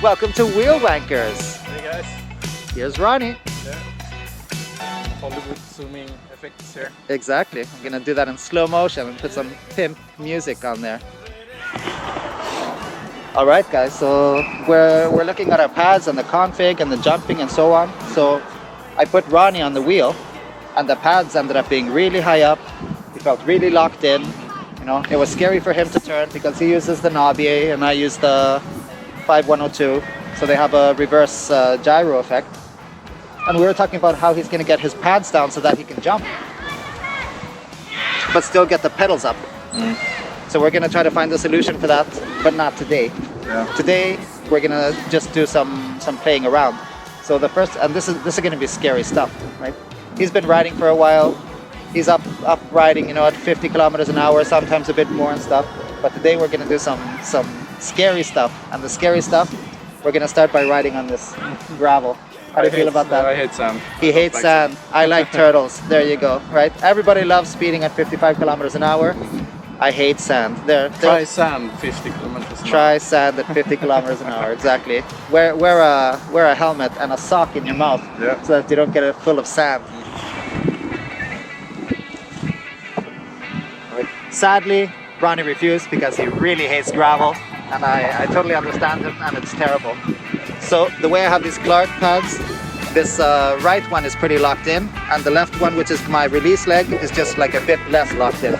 Welcome to Wheel Wankers. Hey guys. Here's Ronnie. Yeah. Hollywood zooming effects here. Exactly. I'm gonna do that in slow motion and put some pimp music on there. All right, guys. So we're looking at our pads and the config and the jumping and so on. So I put Ronnie on the wheel, and the pads ended up being really high up. He felt really locked in. You know, it was scary for him to turn because he uses the knobby and I use the 5102. So they have a reverse gyro effect. And we were talking about how he's going to get his pads down so that he can jump, but still get the pedals up. So we're going to try to find a solution for that, but not today. Yeah. Today we're going to just do some playing around. So the first, and this is going to be scary stuff, right? He's been riding for a while. He's up riding, you know, at 50 kilometers an hour, sometimes a bit more and stuff. But today we're going to do some scary stuff, and the scary stuff we're going to start by riding on this gravel. How do you feel about that? I hate sand. He hates sand. I like turtles. There you go, right? Everybody loves speeding at 55 kilometers an hour. I hate sand. Try sand 50 kilometers an hour. Try sand at 50 kilometers an hour, exactly. Wear a helmet and a sock in your mouth, yeah, so that you don't get it full of sand. Sadly, Ronnie refused because he really hates gravel, and I totally understand him, and it's terrible. So the way I have these Clark pads, this right one is pretty locked in, and the left one, which is my release leg, is just like a bit less locked in.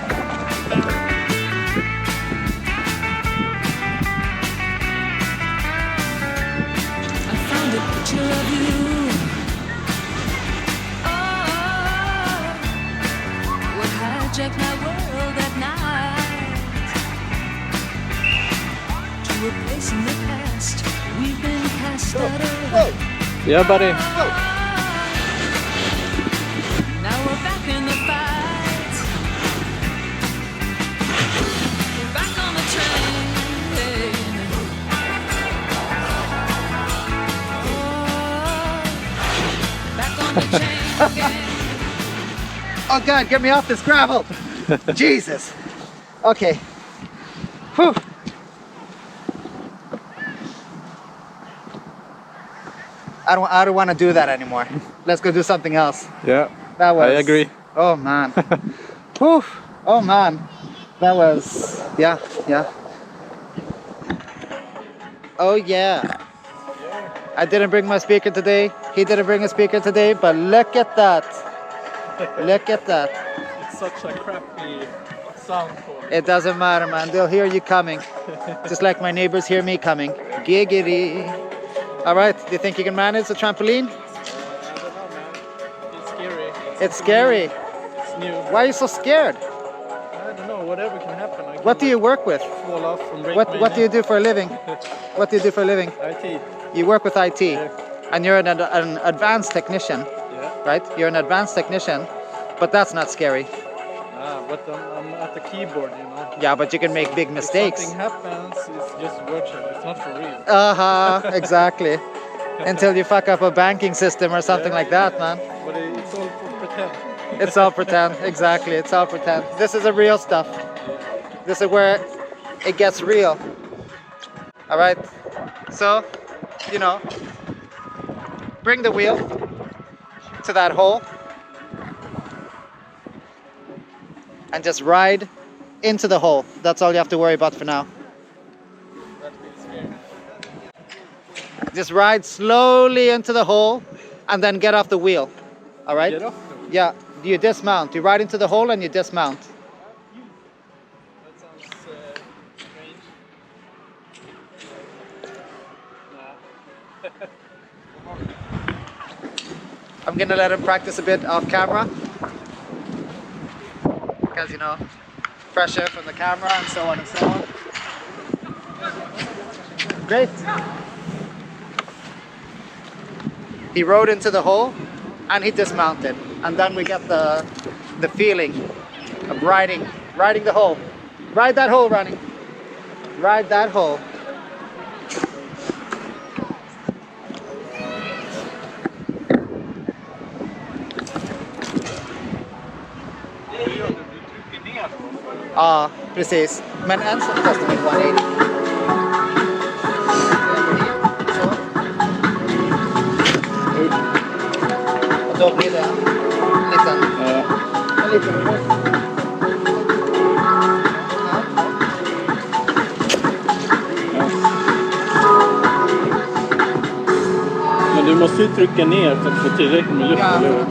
I found a picture of you. Oh, what hijacked my world at night. To a place in the past we've been cast out of. Yeah, buddy. Now we're back in the fight. We're back on the train. Oh, back on the train again. Oh God, get me off this gravel! Jesus! Okay. Whew. I don't want to do that anymore. Let's go do something else. Yeah, That was. I agree. Oh man. Whew. Oh man. That was. Yeah. Oh yeah. I didn't bring my speaker today. He didn't bring a speaker today, but look at that. Look at that. It's such a crappy sound quality. It doesn't matter, man. They'll hear you coming. Just like my neighbors hear me coming. Giggity. All right. Do you think you can manage a trampoline? I don't know, man. It's scary. It's scary. It's new. Why are you so scared? I don't know. Whatever can happen. I can What do you work with? fall off and break What do you do for a living? What do you do for a living? IT. You work with IT, Yeah. and you're an advanced technician, Yeah. right? You're an advanced technician, but that's not scary. But I'm at the keyboard, you know. Yeah, but you can make big mistakes. If something happens, it's just virtual. It's not for real. Exactly. Until you fuck up a banking system or something like that, man. But it's all for pretend. It's all pretend. Exactly. It's all pretend. This is the real stuff. This is where it gets real. All right. So, you know, bring the wheel to that hole and just ride into the hole. That's all you have to worry about for now. That feels scary. Just ride slowly into the hole and then get off the wheel. All right? Get off the Yeah, you dismount. You ride into the hole and you dismount. That sounds strange. Nah. I'm gonna let him practice a bit off camera. Because, you know, pressure from the camera and so on and so on. Great. He rode into the hole and he dismounted. And then we get the feeling of riding the hole. Ride that hole, Ronnie. Ride that hole. Ja, precis. Men än så testar vi 180. Så blir det en liten... En liten... Men du måste ju trycka ner för att få tillräckligt med luft. Ja, Eller hur?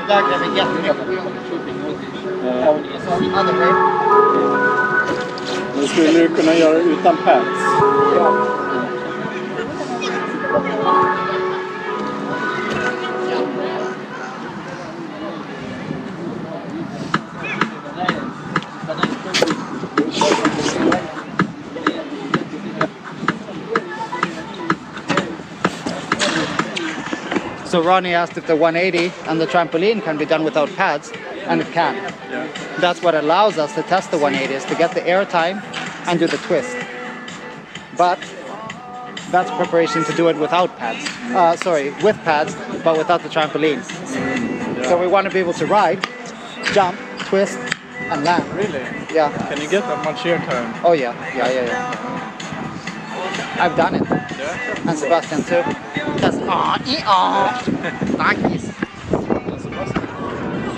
Det där kräver jättemycket. Other way. Men skulle du kunna göra utan pads? So Ronnie asked if the 180 and the trampoline can be done without pads, and it can. Yeah. That's what allows us to test the 180, is to get the air time and do the twist. But that's preparation to do it without pads. With pads, but without the trampoline. Yeah. So we want to be able to ride, jump, twist, and land. Really? Yeah. Can you get that much air time? Oh yeah. I've done it. Yeah. And Sebastian too. That's donkeys.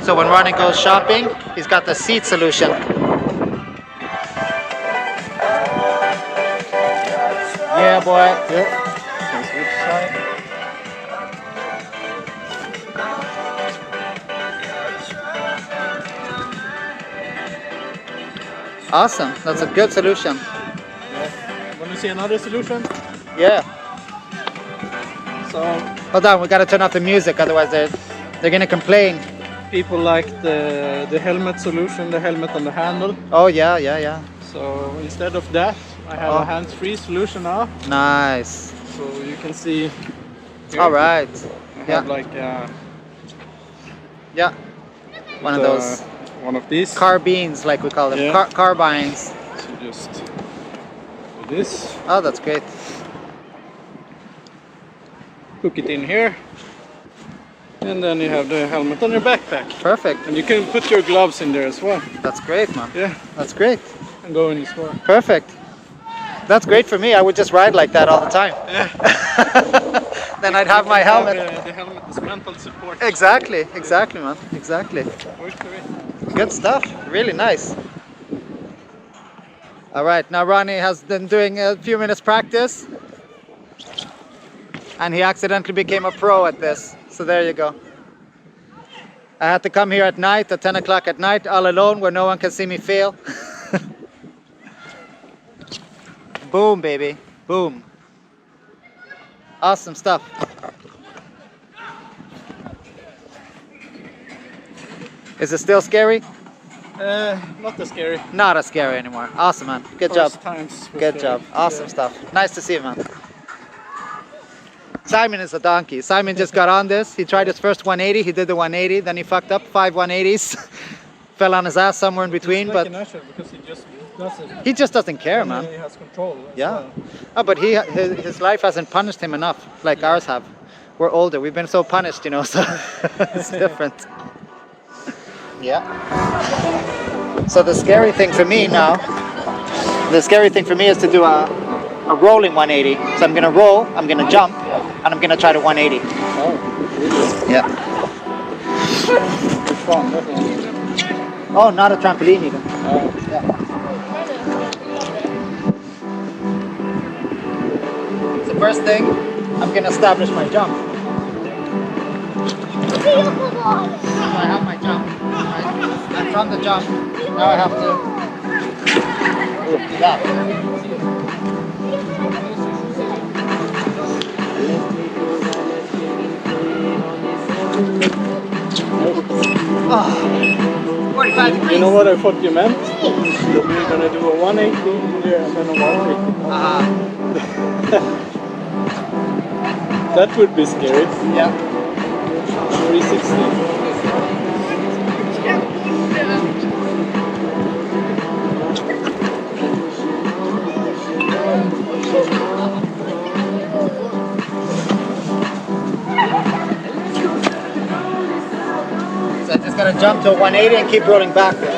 So when Ronnie goes shopping, he's got the seat solution. Yeah, boy. Yeah. Can switch side. Awesome. That's a good solution. Yeah. Want to see another solution? Yeah. So Hold on, we gotta turn off the music, otherwise they're gonna complain. people like the helmet solution, the helmet on the handle. Oh yeah. So instead of that, I have a hands-free solution now. Nice. So you can see. Here, All right. I have like Yeah. One of those one of these. carbines, like we call them. Yeah. Carbines. So just do this. Oh, that's great. Hook it in here, and then you have the helmet on your backpack. Perfect. And you can put your gloves in there as well. That's great, man. Yeah, That's great. and go in the store. Perfect. That's great for me. I would just ride like that all the time. Yeah. Then I'd have my helmet. The helmet is mental support. Exactly, man. Exactly. Works for it. Good stuff. Really nice. All right, now Ronnie has been doing a few minutes practice, and he accidentally became a pro at this. So there you go. I had to come here at night, at 10 o'clock at night, all alone, where no one can see me fail. Boom, baby. Boom. Awesome stuff. Is it still scary? Not that scary. Not as scary anymore. Awesome, man. Good job. First times was Good scary. job. Awesome stuff. Nice to see you, man. Simon is a donkey. Simon just got on this. He tried his first 180. He did the 180. Then he fucked up 5 180s. Fell on his ass somewhere in between. It's like But an usher because he just does it. he just doesn't care, And man. He has control. as Yeah. well. Oh, but his life hasn't punished him enough like ours have. We're older. We've been so punished, you know, so it's different. Yeah. So the scary thing for me now, is to do a rolling 180. So I'm going to roll, I'm going to jump, and I'm going to try to 180. Oh, really? Yeah. Which one? That one? Oh, not a trampoline even. Yeah. So first thing, I'm going to establish my jump. So I have my jump. Right? And from the jump, now I have to do that. Oh, 45 degrees. You know what I thought you meant? We're gonna do a 180 here and then a 180. That would be scary. Yeah. 360. So I just gotta gonna jump to 180 and keep rolling backwards.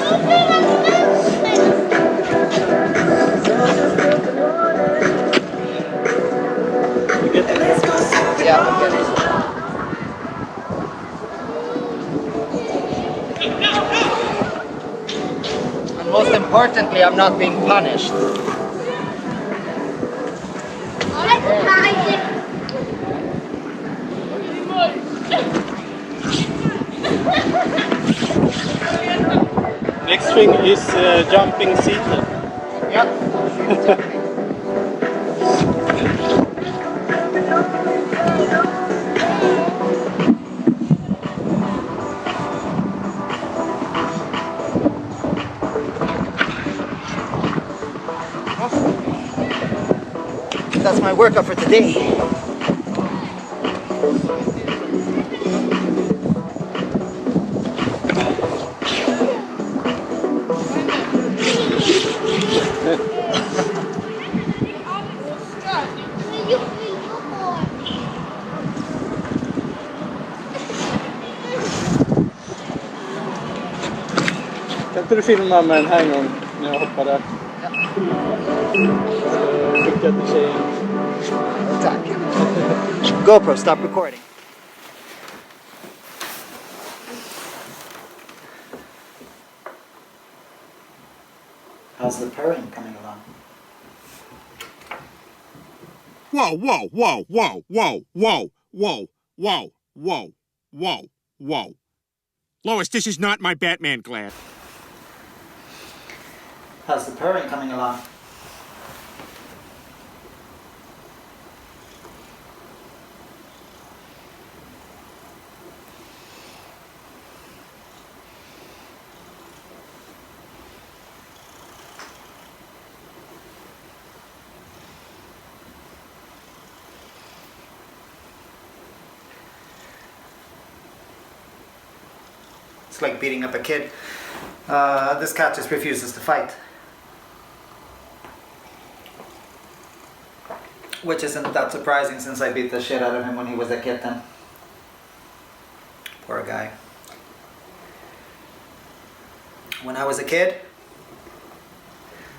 You get it? Yeah, I'm getting it. And most importantly, I'm not being punished. Next thing is jumping seated. Yep. That's my workout for today. Kan inte du filma med den här en gång när jag hoppar där? Ja. Skicka till tjejen. Tack. GoPro, stop recording. How's the purring coming along? Whoa, whoa, whoa, whoa, whoa, whoa, whoa, whoa, whoa, whoa, whoa. Lois, this is not my Batman glass. How's the purring coming along? It's like beating up a kid. This cat just refuses to fight. Which isn't that surprising since I beat the shit out of him when he was a kitten. Poor guy. When I was a kid,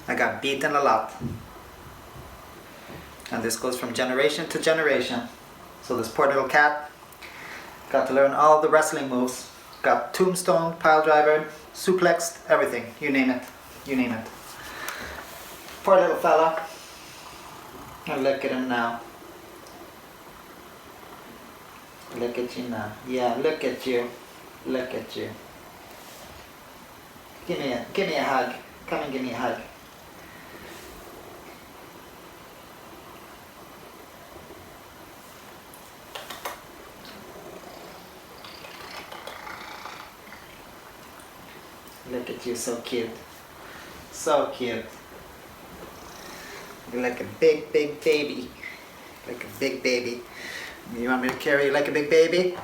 I got beaten a lot. And this goes from generation to generation. So this poor little cat got to learn all the wrestling moves. Got tombstone, pile driver, suplexed, everything. You name it. You name it. Poor little fella. And look at him now. Look at you now. Yeah, look at you. Look at you. Give me a hug. Come and give me a hug. Look at you, so cute. So cute. You're like a big, big baby. Like a big baby. You want me to carry you like a big baby?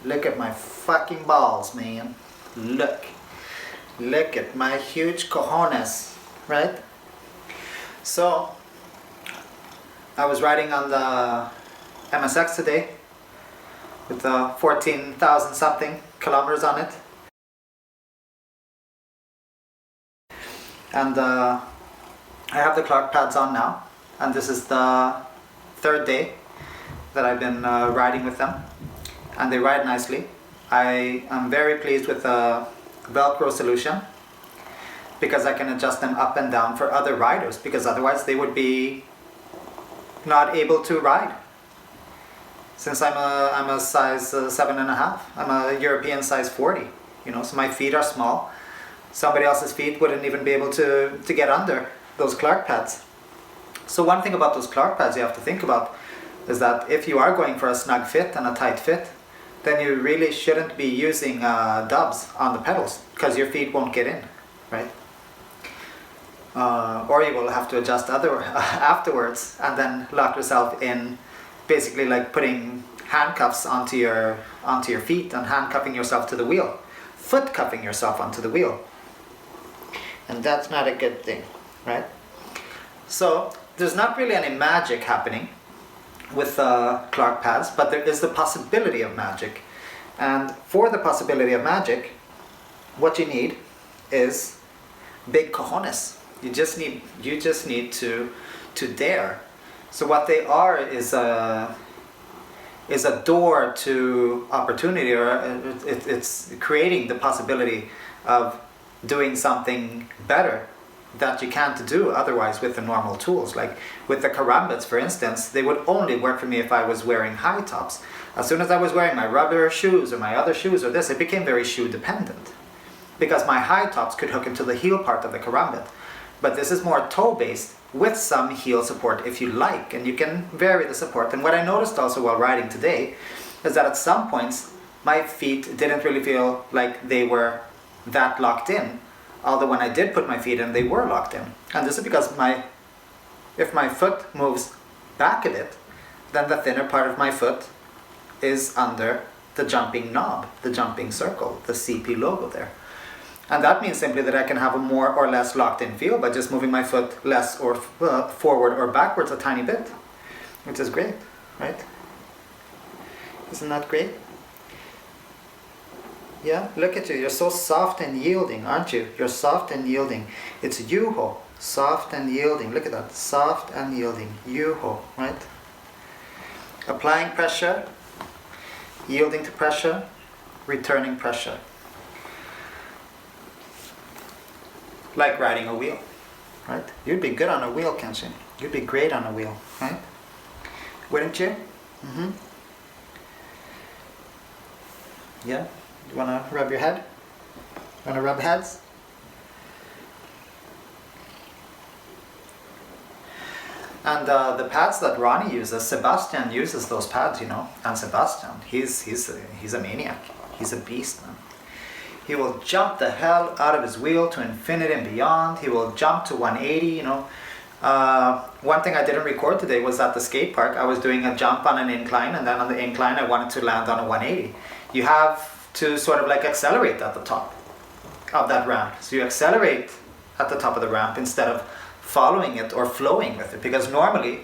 Look at my fucking balls, man. Look. Look at my huge cojones. Right? So, I was riding on the MSX today with 14,000 something kilometers on it. And I have the Clark pads on now, and this is the third day that I've been riding with them, and they ride nicely. I am very pleased with the Velcro solution because I can adjust them up and down for other riders, because otherwise they would be not able to ride. Since I'm a size 7.5, I'm a European size 40, you know, so my feet are small. Somebody else's feet wouldn't even be able to get under those Clark pads. So one thing about those Clark pads you have to think about is that if you are going for a snug fit and a tight fit, then you really shouldn't be using dubs on the pedals, because your feet won't get in, right? Or you will have to adjust afterwards and then lock yourself in, basically like putting handcuffs onto your feet and handcuffing yourself to the wheel, foot cuffing yourself onto the wheel. And that's not a good thing, right? So there's not really any magic happening with Clark pads, but there is the possibility of magic. And for the possibility of magic, what you need is big cojones. You just need to dare. So what they are is a door to opportunity, or it's creating the possibility of doing something better that you can't do otherwise with the normal tools. Like with the karambits, for instance, they would only work for me if I was wearing high tops. As soon as I was wearing my rubber shoes or my other shoes or this, it became very shoe dependent, because my high tops could hook into the heel part of the karambit. But this is more toe based with some heel support if you like, and you can vary the support. And what I noticed also while riding today is that at some points my feet didn't really feel like they were that locked in, although when I did put my feet in, they were locked in. And this is because if my foot moves back a bit, then the thinner part of my foot is under the jumping knob, the jumping circle, the CP logo there. And that means simply that I can have a more or less locked in feel by just moving my foot less or forward or backwards a tiny bit, which is great, right? Isn't that great? Yeah, look at you, you're so soft and yielding, aren't you? You're soft and yielding. It's yuho, soft and yielding. Look at that, soft and yielding, yuho, right? Applying pressure, yielding to pressure, returning pressure. Like riding a wheel, right? You'd be good on a wheel, Kenshin. You'd be great on a wheel, right? Wouldn't you? Mm-hmm. Yeah? You wanna rub your head? Wanna rub heads? And the pads that Ronnie uses, Sebastian uses those pads, you know. And Sebastian, he's a maniac. He's a beast, man. He will jump the hell out of his wheel to infinity and beyond. He will jump to 180, you know. One thing I didn't record today was at the skate park. I was doing a jump on an incline, and then on the incline I wanted to land on a 180. You have to sort of like accelerate at the top of that ramp. So you accelerate at the top of the ramp instead of following it or flowing with it. Because normally,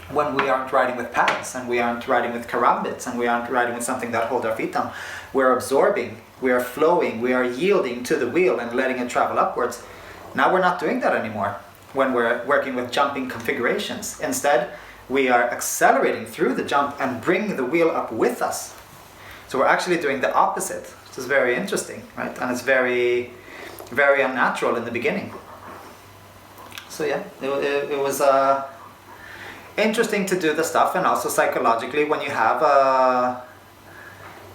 when we aren't riding with pads, and we aren't riding with karambits, and we aren't riding with something that holds our feet down, we're absorbing, we are flowing, we are yielding to the wheel and letting it travel upwards. Now we're not doing that anymore when we're working with jumping configurations. Instead, we are accelerating through the jump and bringing the wheel up with us. So we're actually doing the opposite, which is very interesting, right? And it's very, very unnatural in the beginning. So yeah, it was interesting to do the stuff, and also psychologically when you have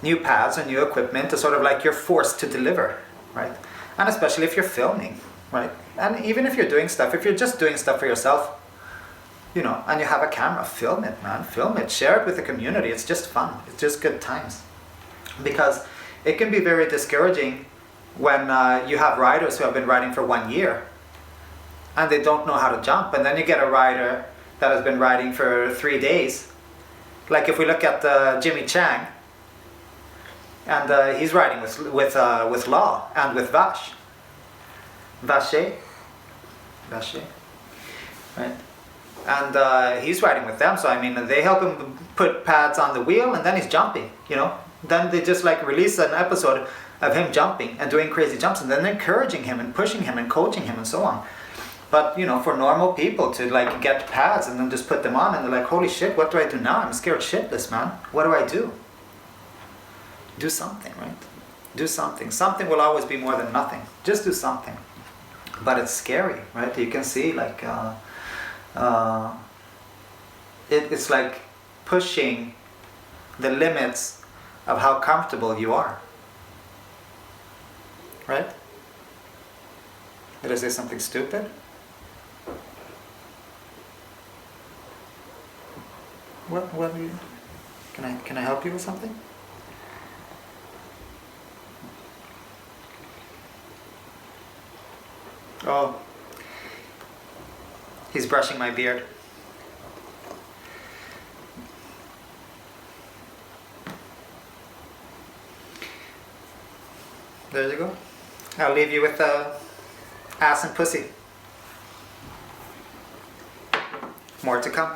new pads or new equipment, to sort of like you're forced to deliver, right? And especially if you're filming, right? And even if you're doing stuff, if you're just doing stuff for yourself, you know, and you have a camera, film it, man, film it, share it with the community. It's just fun, it's just good times. Because it can be very discouraging when you have riders who have been riding for 1 year and they don't know how to jump, and then you get a rider that has been riding for 3 days. Like if we look at Jimmy Chang, and he's riding with Law and with Vache, right? And he's riding with them, so I mean, they help him put pads on the wheel, and then he's jumping, you know. Then they just like release an episode of him jumping and doing crazy jumps, and then encouraging him and pushing him and coaching him and so on. But you know, for normal people to like get pads and then just put them on, and they're like, holy shit, what do I do now? I'm scared shitless, man. What do I do? Do something, right? Do something. Something will always be more than nothing. Just do something. But it's scary, right? You can see like it's like pushing the limits of how comfortable you are, right? Did I say something stupid? What are you, can I help you with something? Oh, he's brushing my beard. There you go. I'll leave you with ass and pussy. More to come.